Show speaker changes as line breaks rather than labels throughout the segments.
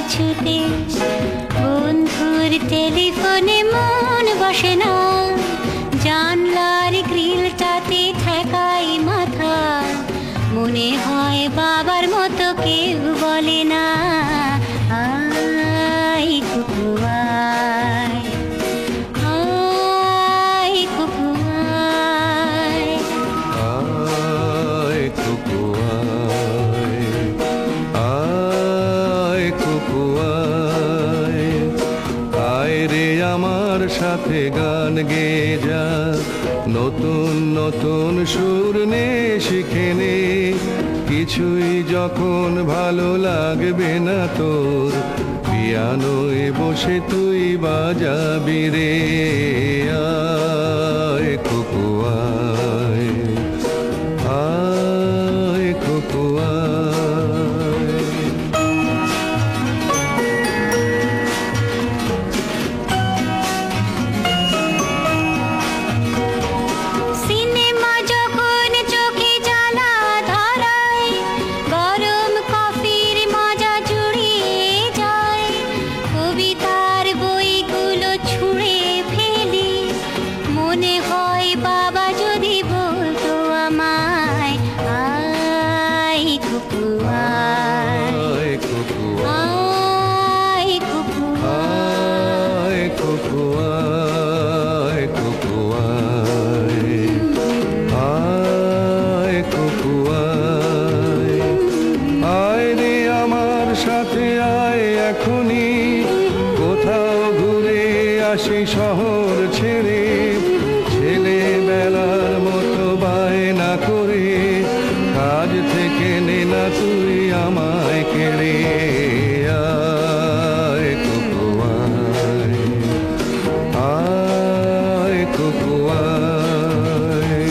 কিছুতে, বন্ধুর টেলিফোনে মন বসে না, জানলার গ্রিলটাতে ঠেকাই মাথা, মনে হয় বাবার মতো কেউ বলে না, আয় কুকু আয়, আয় কুকু আয়,
আয় কুকু আয়, আয় কুকু আয়, আয় রে আমার সাথে গান গেয়ে যা, নতুন নতুন সুর নে শিখে নে, কিছুই যখন ভালো লাগবে না তোর, পিয়ানোয় বসে তুই বাজাবি রে, আয় কুকু আয়, আয় কুকু আয়।
সিনেমা যখন চোখে জ্বালা ধরায়, গরম কফির মজা জুড়িয়ে যায়, কবিতার বইগুলো ছুঁড়ে ফেলি, মনে হয় বাবা যদি বলতো আমায়, আয় কুকু আয়,
আয় কুকু
আয় কুকু
আয়, কুকু আয়, কুকু আয়, আয় কুকু আয়, আয় রে আমার সাথে আয় এখনই, কোথাও ঘুরে আসি শহর ছেড়ে, ছেলেবেলার মতো বায়না করে, কাজ থেকে নে না তুই আমায় কেড়ে, আয় কুকু আয়, আয় কুকু আয়।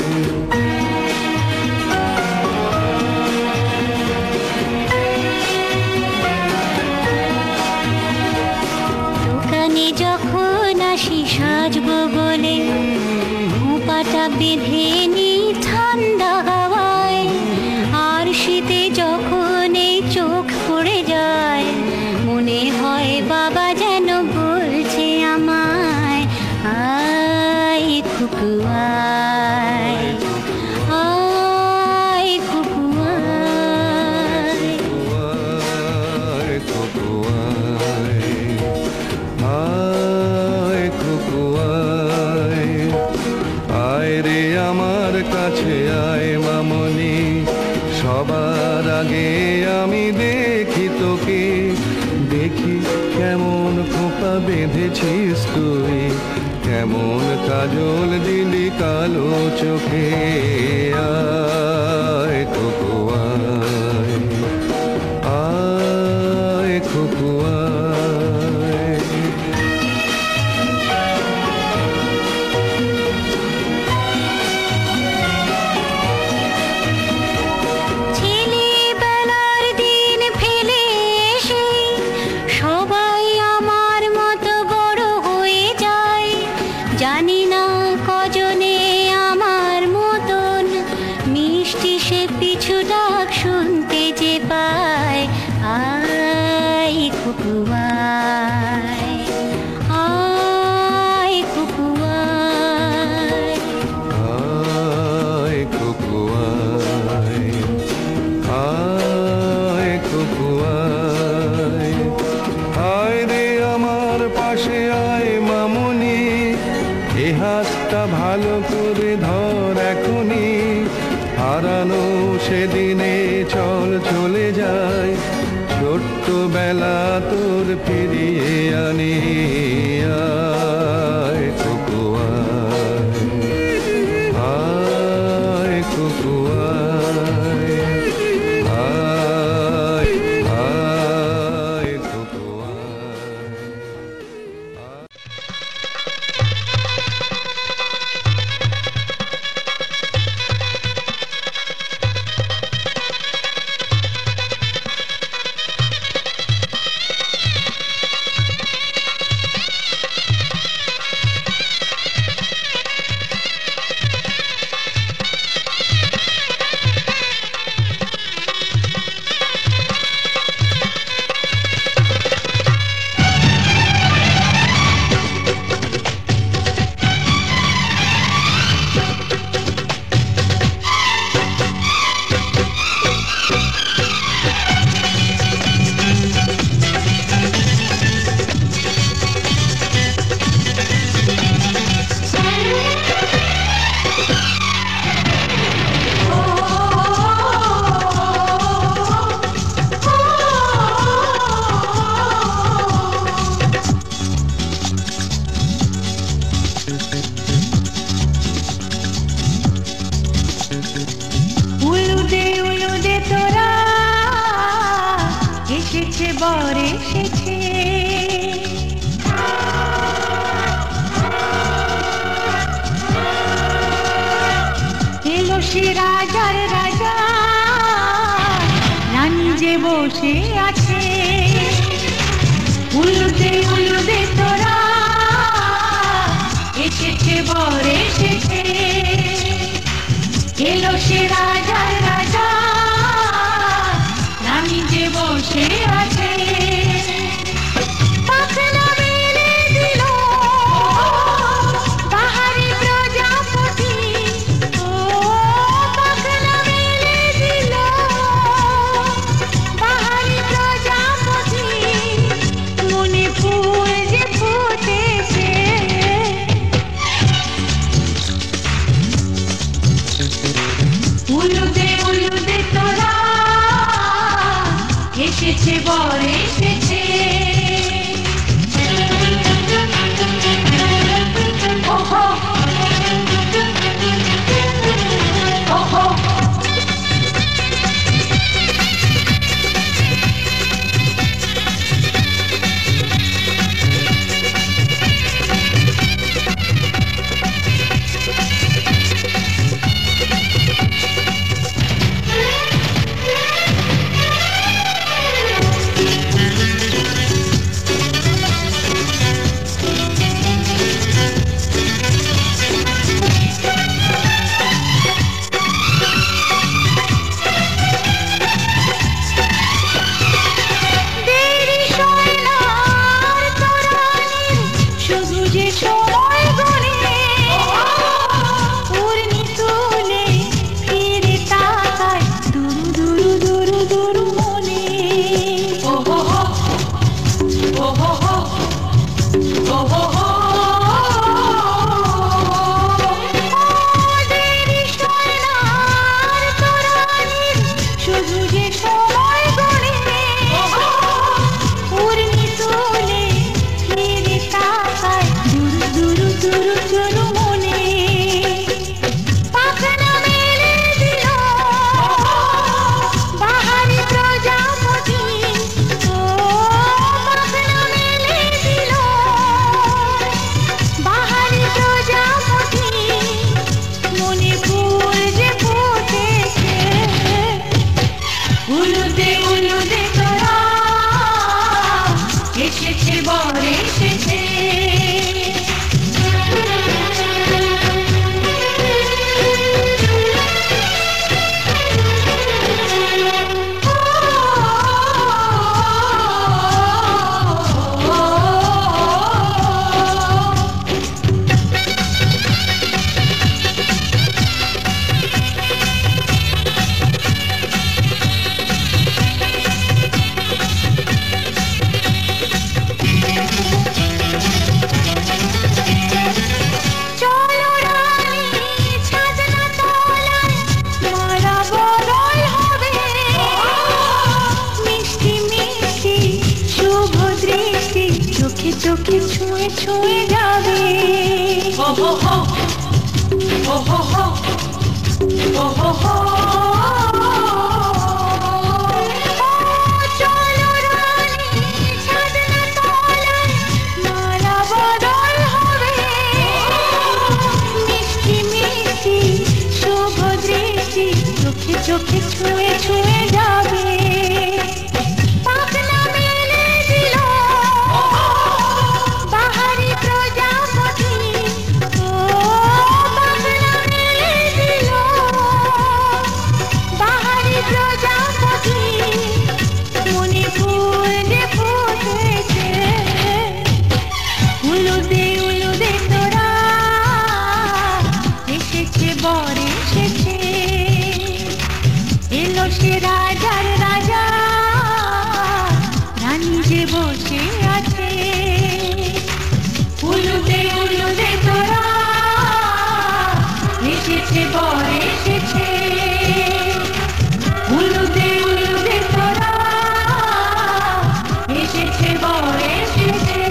দোকানে যখন আসি সাজবো বলে, খোঁপাটা বেঁধে নি ঠান্ডা হাওয়ায়, আর শীতে যখন এই চোখ পড়ে যায়, মনে হয় বাবা যেন বলছে আমায়, আয় কুকু আয়, আয় কুকু আয়,
আয় কুকু আয়, আয় কুকু আয়, আয় রে আমার কাছে আয় মামনি, সবার আগে আমি দেখি তোকে, দেখি কেমন খোপা বেঁধেছিস তুই, কেমন কাজল দিলি কালো চোখে, আয় কুকু আয়, আয় কুকু আয়।
ছেলেবেলার দিন ফেলে এসে সবাই আমার মতো বড় হয়ে যায়, জানি না কজনে আমার মতন মিষ্টি সে পিছু ডাক শুনতে যে পায়, আয় কুকু আয়, আয় কুকু আয়,
আয় কুকু আয়, আয় কুকু আয়, আয় রে আমার পাশে আয় মামনি, এ হাতটা ভালো করে ধর এখনই, হারানো সেদিনে চল চলে যায়, ছোট্টবেলা তোর ফিরিয়ে আনি, আয় কুকু আয়, আয় কুকু আয়, আয়, আয় কুকু আয়।
এসেছে বর এসেছে এলো সে রাজার রাজা রানী যে বসে আছে উলুদে উলুদে তোরা এসেছে বর এসেছে এলো সে রাজার রাজা রানী যে বসে আছে পাখনা মেলে দিল বাহারি প্রজাপতি ও পাখনা মেলে দিল বাহারি প্রজাপতি মনে ফুল যে ফুটেছে উলুদে উলুদে তোরা এসেছে বর এসেছে ওহো ওহো এসেছে বর এসেছে চোখে ছুঁয়ে ছুঁয়ে যাবে চলো রানী ছাদনা তলায় মালা বদল হবে মিষ্টি মিষ্টি শুভ দৃষ্টি চোখে চোখে ছুঁয়ে ছুঁয়ে যাবে সে রাজার রাজা রানী যে বসে আছে উলুদে উলুদে তোরা এসেছে বর এসেছে উলুদে উলুদে তোরা এসেছে বর এসেছে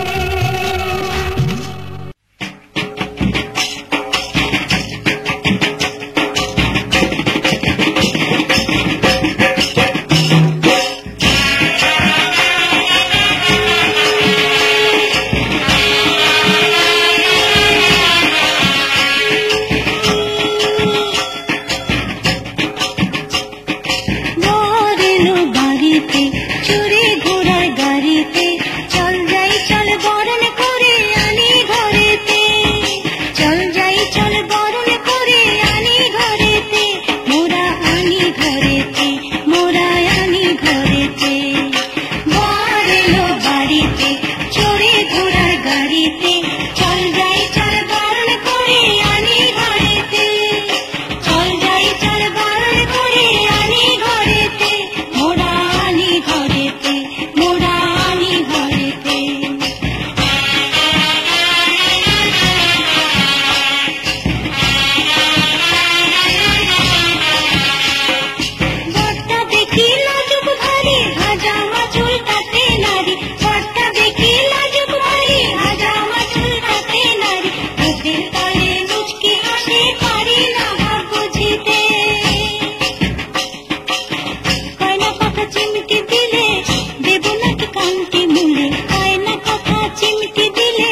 খান্তি মূলে, আয়না কথা চিমটি দিলে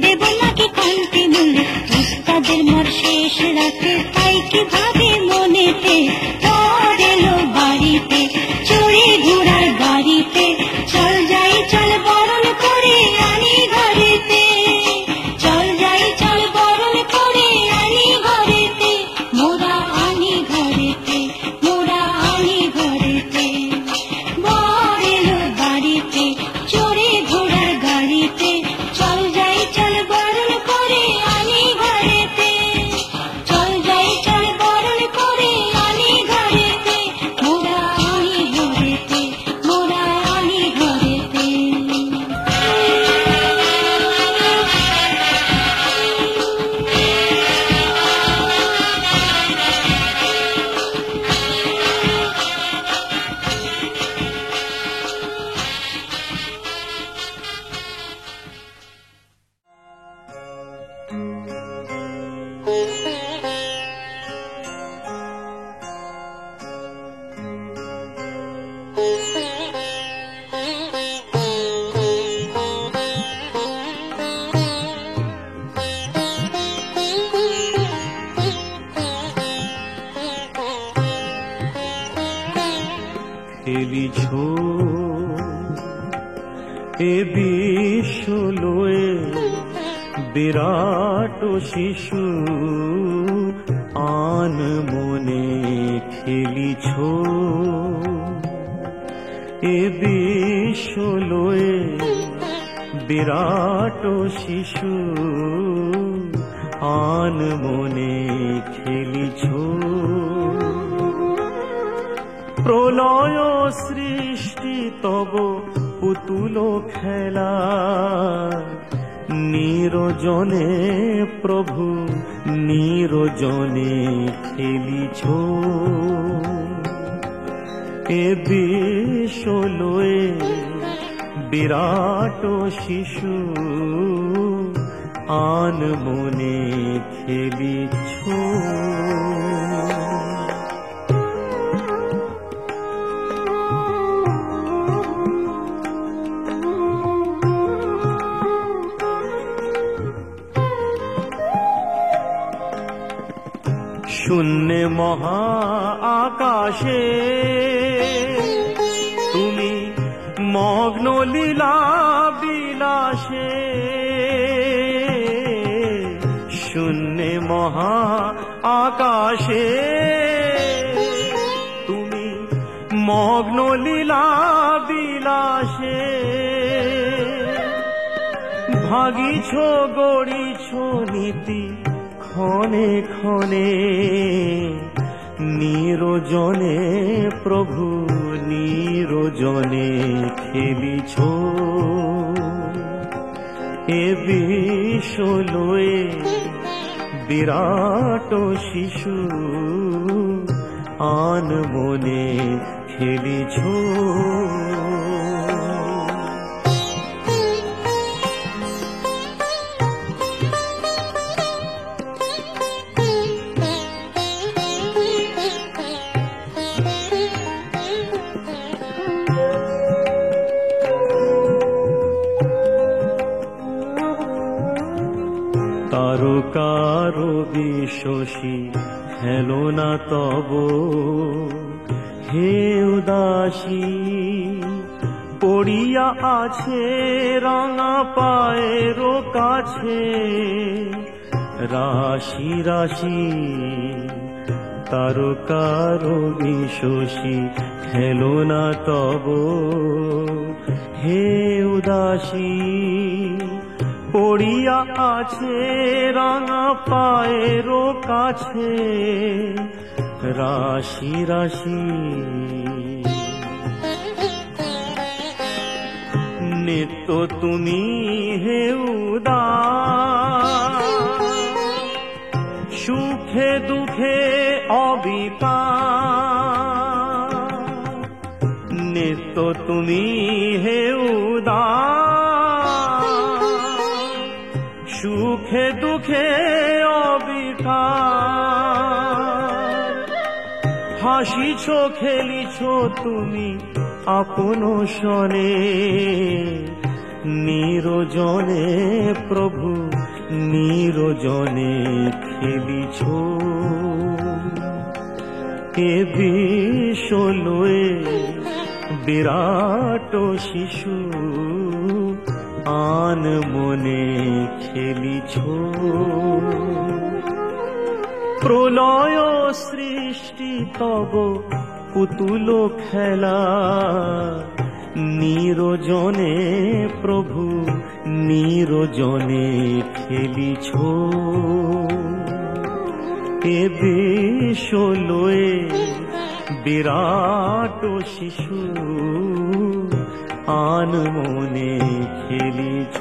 দেব নাকি খান্তি মূলে। উস্তাদের মোর শেষ রাতে তাই কি ভাবে মনেতে, পর এলো বাড়িতে চড়ে ঘোড়ার গাড়িতে। চল যাই চল বরণ করে আনি ঘরেতে, চল যাই চল বরণ করে আনি ঘরেতে, মোরা আনি ঘরেতে, মোরা আনি ঘরেতে। বর এলো বাড়িতে চড়ে ঘোড়ার গাড়িতে, চল যাই চল বরণ করে আনি ঘরেতে, চল যাই চল বরণ করে আনি ঘরেতে, মোরা আনি ঘরেতে, মোরা আনি ঘরেতে।
খেলিছ এ বিশ্ব লয়ে বিরাট শিশু আন মনে খেলিছ এ বিশ্ব লয়ে বিরাট শিশু আন মনে খেলিছ প্রলয় সৃষ্টি তব পুতুল খেলা নিরজনে প্রভু নিরজনে খেলিছ এ বিশ্ব লয়ে বিরাট শিশু আন মনে খেলিছ শূন্যে মহা আকাশে তুমি মগ্ন লীলা বিলাসে শূন্যে মহা আকাশে তুমি মগ্ন লীলা বিলাসে ভাগিছ গড়িছ নীতি ক্ষণে ক্ষণে নিরজনে প্রভু নিরজনে খেলিছ এ বিশ্ব লয়ে বিরাট শিশু আন মনে খেলিছ তারকার বিশ্বসী হেলো না তব হে উদাসী পড়িয়া আছে রাঙা পায়ের কাছে রাশি রাশি তারকার বিশ্বসী হেলো না তব হে উদাসী পড়িয়া আছে রাঙা পায়ের কাছে রাশি রাশি নিত্য তুমি হে উদাস সুখে দুঃখে অবিকার নিত্য তুমি হে উদাস সুখে দুঃখে অবিকার হাসিছ খেলিছ তুমি
আপন শনে নিরজনে প্রভু নিরজনে খেলিছ এ বিশ্বলয়ে বিরাট শিশু আন মনে খেলিছ প্রলয় সৃষ্টি তব পুতুল খেলা নিরজনে প্রভু নিরজনে খেলিছ এ বিশ্বলয়ে বিরাট শিশু আন মনে খেলিছ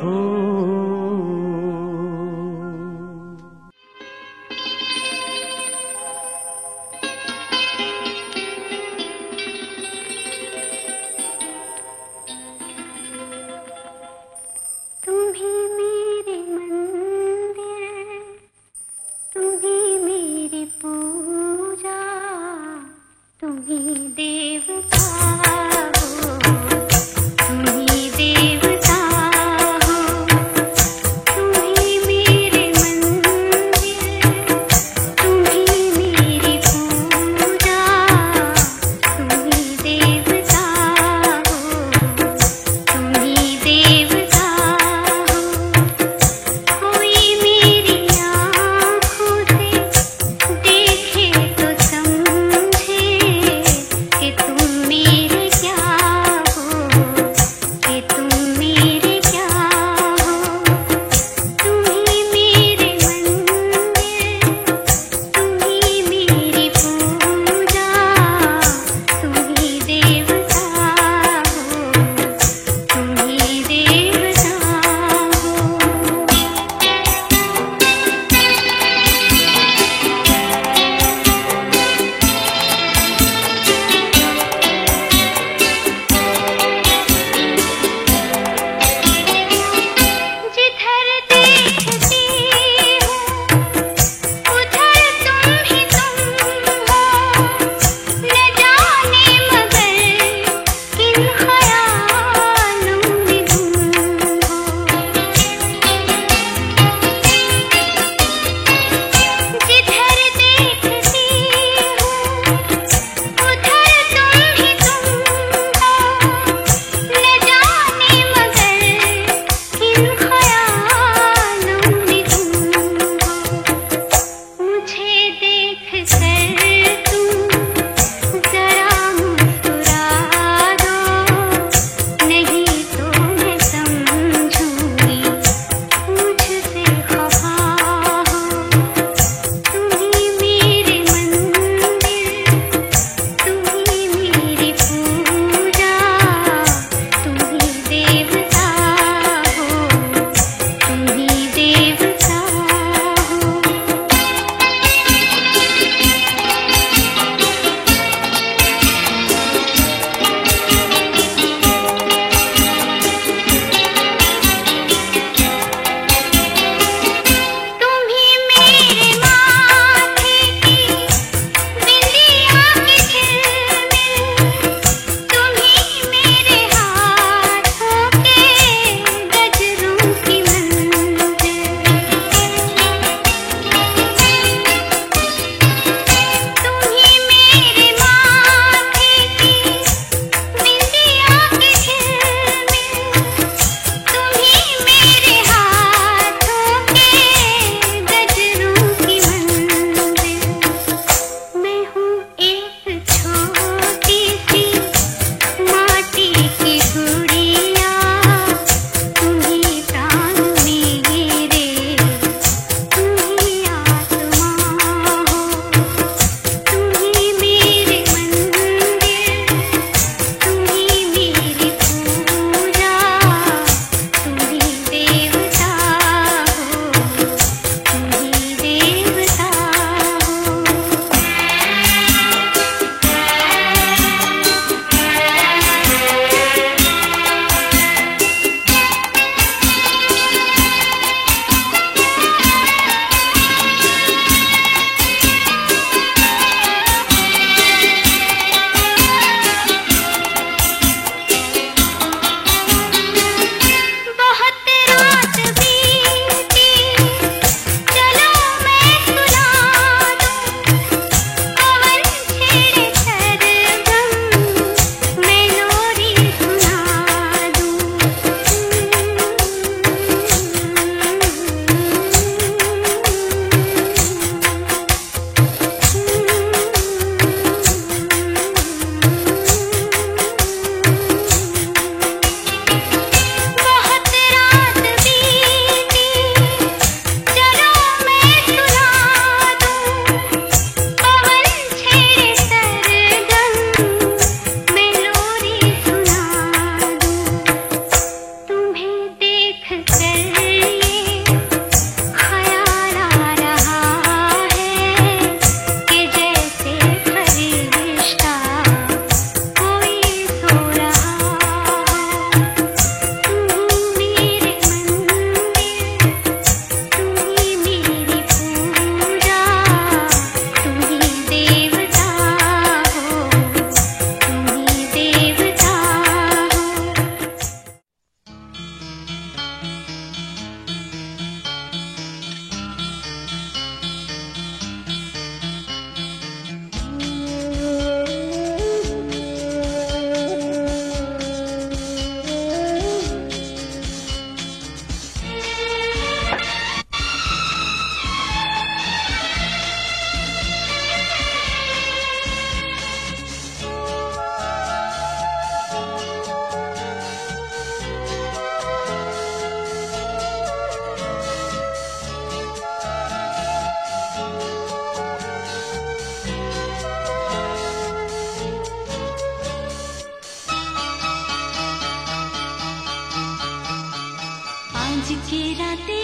আজকে রাতে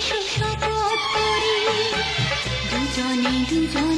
সুশপথ করি দুজনে দুজনে